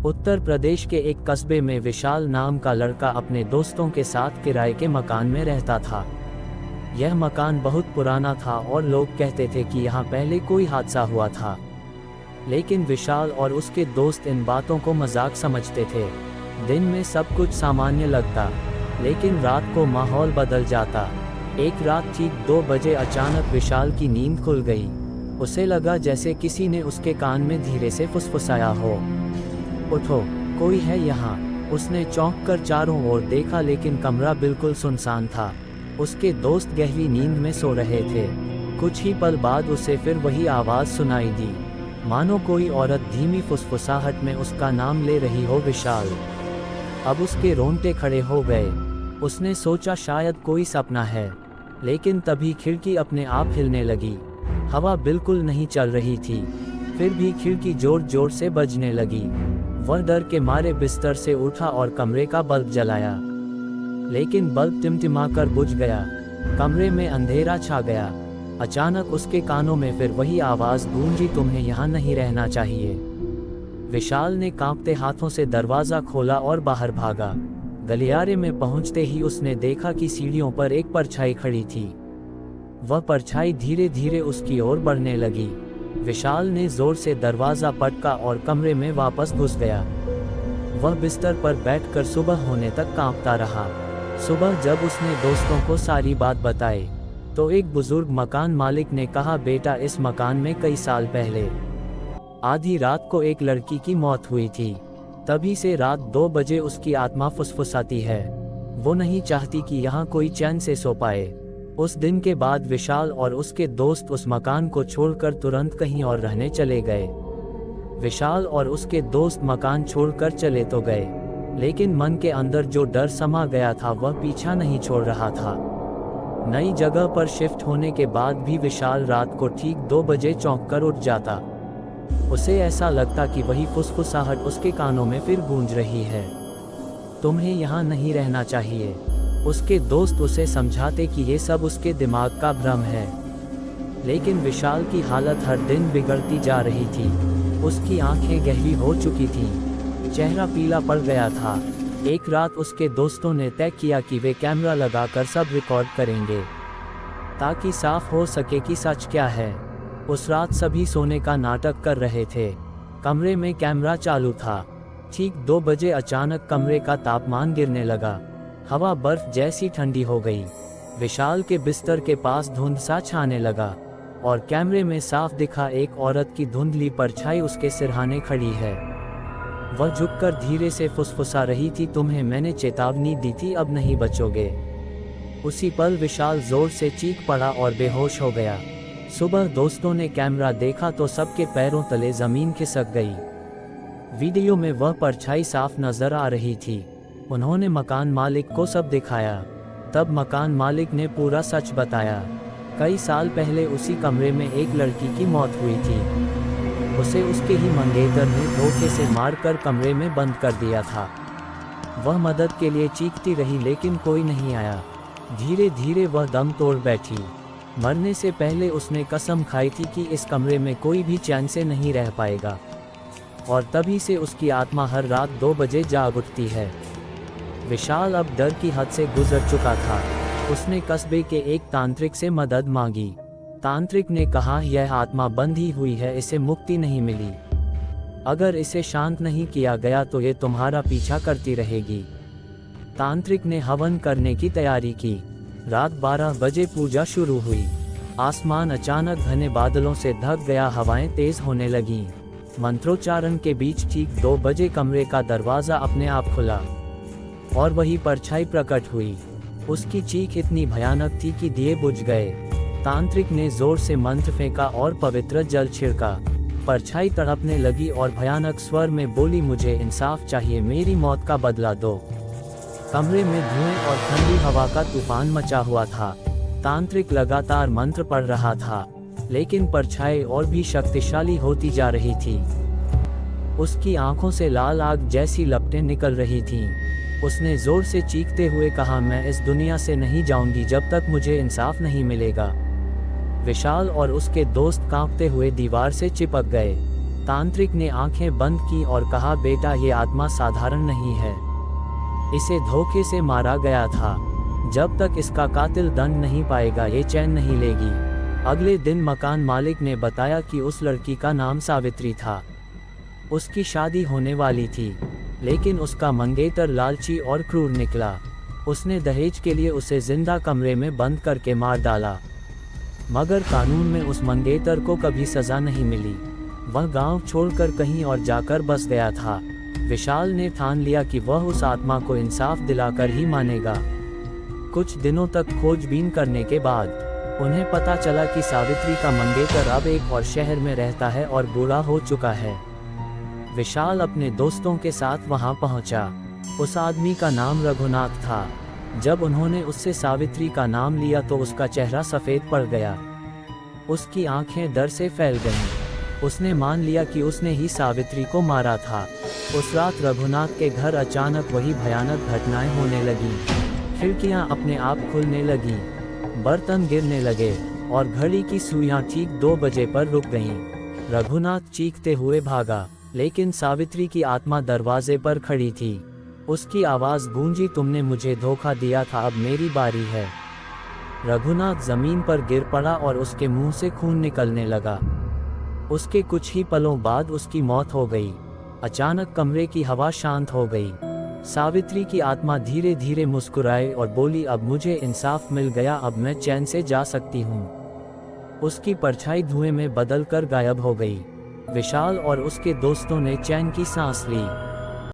उत्तर प्रदेश के एक कस्बे में विशाल नाम का लड़का अपने दोस्तों के साथ किराए के मकान में रहता था। यह मकान बहुत पुराना था और लोग कहते थे कि यहाँ पहले कोई हादसा हुआ था। लेकिन विशाल और उसके दोस्त इन बातों को मजाक समझते थे। दिन में सब कुछ सामान्य लगता, लेकिन रात को माहौल बदल जाता। एक रात ठीक 2 बजे अचानक विशाल की नींद खुल गई। उसे लगा जैसे किसी ने उसके कान में धीरे से फुसफुसाया हो, उठो, कोई है यहाँ। उसने चौंक कर चारों ओर देखा, लेकिन कमरा बिल्कुल सुनसान था। उसके दोस्त गहरी नींद में सो रहे थे। कुछ ही पल बाद उसे फिर वही आवाज़ सुनाई दी, मानो कोई औरत धीमी फुसफुसाहट में उसका नाम ले रही हो, विशाल। अब उसके रोंगटे खड़े हो गए। उसने सोचा शायद कोई सपना है, लेकिन तभी खिड़की अपने आप हिलने लगी। हवा बिल्कुल नहीं चल रही थी, फिर भी खिड़की जोर जोर से बजने लगी। वह डर के मारे बिस्तर से उठा और कमरे का बल्ब जलाया, लेकिन बल्ब टिमटिमाकर बुझ गया। कमरे में अंधेरा छा गया। अचानक उसके कानों में फिर वही आवाज़ गूंजी, तुम्हें यहाँ नहीं रहना चाहिए। विशाल ने कांपते हाथों से दरवाज़ा खोला और बाहर भागा। गलियारे में पहुंचते ही उसने देखा कि सीढ़ियों पर एक परछाई खड़ी थी। वह परछाई धीरे धीरे उसकी ओर बढ़ने लगी। विशाल ने जोर से दरवाज़ा पटका और कमरे में वापस घुस गया। वह बिस्तर पर बैठकर सुबह होने तक कांपता रहा। सुबह जब उसने दोस्तों को सारी बात बताई, तो एक बुजुर्ग मकान मालिक ने कहा, बेटा, इस मकान में कई साल पहले आधी रात को एक लड़की की मौत हुई थी। तभी से रात 2 बजे उसकी आत्मा फुसफुसाती है। वो नहीं चाहती कि यहाँ कोई चैन से सो पाए। उस दिन के बाद विशाल और उसके दोस्त उस मकान को छोड़कर तुरंत कहीं और रहने चले गए। विशाल और उसके दोस्त मकान छोड़कर चले तो गए, लेकिन मन के अंदर जो डर समा गया था वह पीछा नहीं छोड़ रहा था। नई जगह पर शिफ्ट होने के बाद भी विशाल रात को ठीक 2 बजे चौंक कर उठ जाता। उसे ऐसा लगता कि वही फुसफुसाहट उसके कानों में फिर गूंज रही है, तुम्हें यहाँ नहीं रहना चाहिए। उसके दोस्त उसे समझाते कि ये सब उसके दिमाग का भ्रम है, लेकिन विशाल की हालत हर दिन बिगड़ती जा रही थी। उसकी आंखें गहरी हो चुकी थीं, चेहरा पीला पड़ गया था। एक रात उसके दोस्तों ने तय किया कि वे कैमरा लगाकर सब रिकॉर्ड करेंगे, ताकि साफ हो सके कि सच क्या है। उस रात सभी सोने का नाटक कर रहे थे। कमरे में कैमरा चालू था। ठीक 2 बजे अचानक कमरे का तापमान गिरने लगा। हवा बर्फ जैसी ठंडी हो गई। विशाल के बिस्तर के पास धुंध सा छाने लगा और कैमरे में साफ दिखा एक औरत की धुंधली परछाई उसके सिरहाने खड़ी है। वह झुककर धीरे से फुसफुसा रही थी, तुम्हें मैंने चेतावनी दी थी, अब नहीं बचोगे। उसी पल विशाल जोर से चीख पड़ा और बेहोश हो गया। सुबह दोस्तों ने कैमरा देखा तो सबके पैरों तले जमीन खिसक गई। वीडियो में वह परछाई साफ नजर आ रही थी। उन्होंने मकान मालिक को सब दिखाया। तब मकान मालिक ने पूरा सच बताया। कई साल पहले उसी कमरे में एक लड़की की मौत हुई थी। उसे उसके ही मंगेतर ने धोखे से मारकर कमरे में बंद कर दिया था। वह मदद के लिए चीखती रही, लेकिन कोई नहीं आया। धीरे धीरे वह दम तोड़ बैठी। मरने से पहले उसने कसम खाई थी कि इस कमरे में कोई भी चैन से नहीं रह पाएगा, और तभी से उसकी आत्मा हर रात 2 बजे जाग उठती है। विशाल अब डर की हद से गुजर चुका था। उसने कस्बे के एक तांत्रिक से मदद मांगी। तांत्रिक ने कहा, यह आत्मा बंधी हुई है, इसे मुक्ति नहीं मिली। अगर इसे शांत नहीं किया गया तो ये तुम्हारा पीछा करती रहेगी। तांत्रिक ने हवन करने की तैयारी की। रात 12 बजे पूजा शुरू हुई। आसमान अचानक घने बादलों से ढक गया, हवाएं तेज होने लगीं। मंत्रोच्चारण के बीच ठीक 2 बजे कमरे का दरवाज़ा अपने आप खुला और वही परछाई प्रकट हुई। उसकी चीख इतनी भयानक थी कि दिए बुझ गए। तांत्रिक ने जोर से मंत्र फेंका और पवित्र जल छिड़का। परछाई तड़पने लगी और भयानक स्वर में बोली, मुझे इंसाफ चाहिए, मेरी मौत का बदला दो। कमरे में धुएं और ठंडी हवा का तूफान मचा हुआ था। तांत्रिक लगातार मंत्र पढ़ रहा था, लेकिन परछाई और भी शक्तिशाली होती जा रही थी। उसकी आंखों से लाल आग जैसी लपटें निकल रही थीं। उसने जोर से चीखते हुए कहा, मैं इस दुनिया से नहीं जाऊंगी जब तक मुझे इंसाफ नहीं मिलेगा। विशाल और उसके दोस्त कांपते हुए दीवार से चिपक गए। तांत्रिक ने आंखें बंद की और कहा, बेटा ये आत्मा साधारण नहीं है, इसे धोखे से मारा गया था। जब तक इसका कातिल दंड नहीं पाएगा ये चैन नहीं लेगी। अगले दिन मकान मालिक ने बताया कि उस लड़की का नाम सावित्री था। उसकी शादी होने वाली थी, लेकिन उसका मंगेतर लालची और क्रूर निकला। उसने दहेज के लिए उसे जिंदा कमरे में बंद करके मार डाला, मगर कानून में उस मंगेतर को कभी सजा नहीं मिली। वह गांव छोड़कर कहीं और जाकर बस गया था। विशाल ने ठान लिया कि वह उस आत्मा को इंसाफ दिलाकर ही मानेगा। कुछ दिनों तक खोजबीन करने के बाद उन्हें पता चला कि सावित्री का मंगेतर अब एक और शहर में रहता है और बूढ़ा हो चुका है। विशाल अपने दोस्तों के साथ वहां पहुंचा। उस आदमी का नाम रघुनाथ था। जब उन्होंने उससे सावित्री का नाम लिया तो उसका चेहरा सफ़ेद पड़ गया। उसकी आंखें डर से फैल गईं। उसने मान लिया कि उसने ही सावित्री को मारा था। उस रात रघुनाथ के घर अचानक वही भयानक घटनाएं होने लगीं। खिड़कियां अपने आप खुलने लगीं, बर्तन गिरने लगे और घड़ी की सुइयां ठीक 2 बजे पर रुक गईं। रघुनाथ चीखते हुए भागा, लेकिन सावित्री की आत्मा दरवाजे पर खड़ी थी। उसकी आवाज़ गूंजी, तुमने मुझे धोखा दिया था, अब मेरी बारी है। रघुनाथ जमीन पर गिर पड़ा और उसके मुंह से खून निकलने लगा। उसके कुछ ही पलों बाद उसकी मौत हो गई। अचानक कमरे की हवा शांत हो गई। सावित्री की आत्मा धीरे धीरे मुस्कुराई और बोली, अब मुझे इंसाफ मिल गया, अब मैं चैन से जा सकती हूँ। उसकी परछाई धुएं में बदल कर गायब हो गई। विशाल और उसके दोस्तों ने चैन की सांस ली।